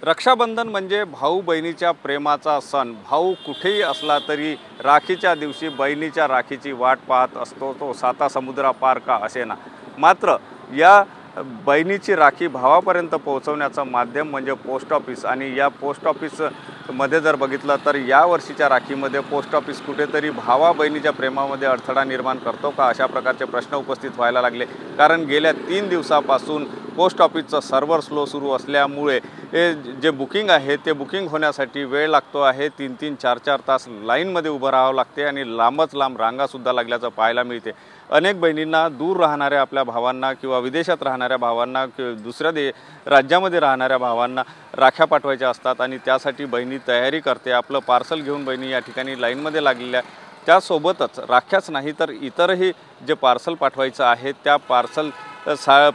रक्षाबंधन म्हणजे भाऊ बहिणीच्या प्रेमाचा सण। भाऊ कुठेही असला तरी राखीच्या दिवशी बहिणीच्या राखीची वाट पाहत असतो। तो साता समुद्रा पार का असेना, मात्र या बहिणीची राखी भावापर्यंत पोहोचवण्याचं माध्यम म्हणजे पोस्ट ऑफिस। आणि या पोस्ट ऑफिसमध्ये जर बघितलं तर या वर्षीच्या राखीमध्ये पोस्ट ऑफिस कुठेतरी भावा बहिणीच्या प्रेमामध्ये अडथळा निर्माण करतो का, अशा प्रकारचे प्रश्न उपस्थित व्हायला लागले। कारण गेल्या 3 दिवसापासून पोस्ट ऑफिसचं सर्व्हर स्लो सुरू असल्यामुळे जे बुकिंग आहे ते बुकिंग होण्यासाठी वेळ लागतो आहे। 3-3, 4-4 तास लाईनमध्ये उभं राहावं लागते आणि लांबच लांब रांगासुद्धा लागल्याचं पाहायला मिळते। अनेक बहिणींना, दूर राहणाऱ्या आपल्या भावांना किंवा विदेशात राहणाऱ्या भावांना किंवा दुसऱ्या राज्यामध्ये राहणाऱ्या भावांना राख्या पाठवायच्या असतात आणि त्यासाठी बहिणी तयारी करते। आपलं पार्सल घेऊन बहिणी या ठिकाणी लाईनमध्ये लागलेल्या। त्यासोबतच राख्याच नाही तर इतरही जे पार्सल पाठवायचं आहे त्या पार्सल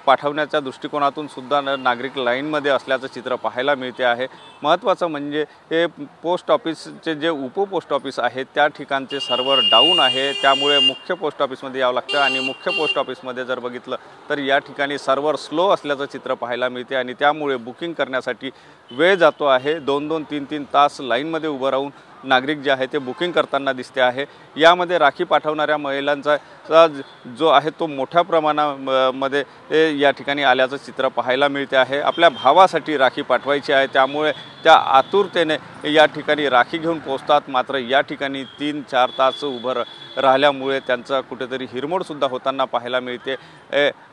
पाठवण्याच्या दृष्टिकोनातून सुद्धा नागरिक लाईनमध्ये असल्याचं चित्र पाहायला मिळते आहे। महत्त्वाचं म्हणजे हे पोस्ट ऑफिसचे जे पोस्ट ऑफिस आहे त्या ठिकाणचे सर्व्हर डाऊन आहे, त्यामुळे मुख्य पोस्ट ऑफिसमध्ये यावं लागतं। आणि मुख्य पोस्ट ऑफिसमध्ये जर बघितलं तर या ठिकाणी सर्व्हर स्लो असल्याचं चित्र पाहायला मिळते आणि त्यामुळे बुकिंग करण्यासाठी वेळ जातो आहे। 2-2, 3-3 तास लाईनमध्ये उभं राहून नागरिक जे आहे ते बुकिंग करताना दिसते आहे। यामध्ये राखी पाठवणाऱ्या महिलांचा जो आहे तो मोठ्या प्रमाणामध्ये या ठिकाणी आल्याचं चित्र पाहायला मिळते आहे। आपल्या भावासाठी राखी पाठवायची आहे, त्यामुळे त्या आतुरतेने या ठिकाणी राखी घेऊन पोहोचतात। मात्र या ठिकाणी 3-4 तास उभं राहिल्यामुळे त्यांचा कुठेतरी हिरमोडसुद्धा होताना पाहायला मिळते।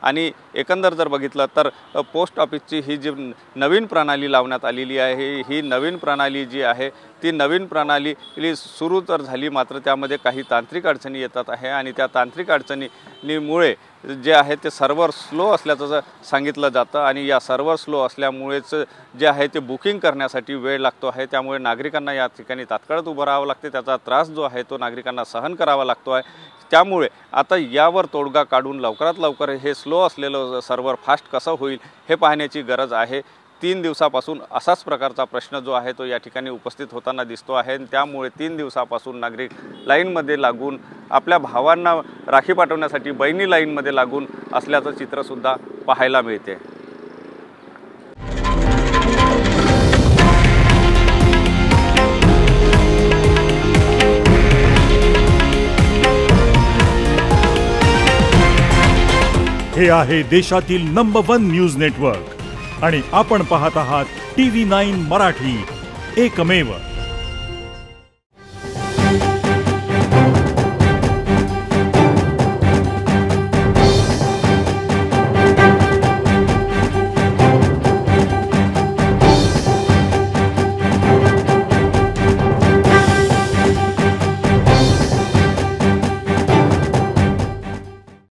आणि एकंदर जर बघितलं तर पोस्ट ऑफिसची ही जी नवीन प्रणाली लावण्यात आलेली आहे, ही नवीन प्रणाली जी आहे ती नवीन प्रणाली सुरू तर झाली, मात्र त्यामध्ये काही तांत्रिक अडचणी येतात आहे आणि त्या तांत्रिक अडचणीमुळे जे आहे ते सर्व्हर स्लो असल्याचं सांगितलं जातं। आणि या सर्व्हर स्लो असल्यामुळेच जे आहे ते बुकिंग करण्यासाठी वेळ लागतो आहे, त्यामुळे नागरिकांना या ठिकाणी तात्काळ उभं राहावं लागते। त्याचा त्रास जो आहे तो नागरिकांना सहन करावा लागतो आहे। त्यामुळे आता यावर तोडगा काढून लवकरात लवकर हे स्लो असलेलं सर्व्हर फास्ट कसं होईल हे पाहण्याची गरज आहे। 3 दिवसापासून असाच प्रकारचा प्रश्न जो आहे तो या ठिकाणी उपस्थित होताना दिसतो आहे। त्यामुळे 3 दिवसापासून नागरिक लाईनमध्ये लागून आपल्या भावांना राखी पाठवण्यासाठी बहिणी लाईनमध्ये लागून असल्याचं चित्रसुद्धा पाहायला मिळते। हे आहे देशातील नंबर 1 न्यूज नेटवर्क आणि आपण पाहत आहात TV9 मराठी, एकमेव।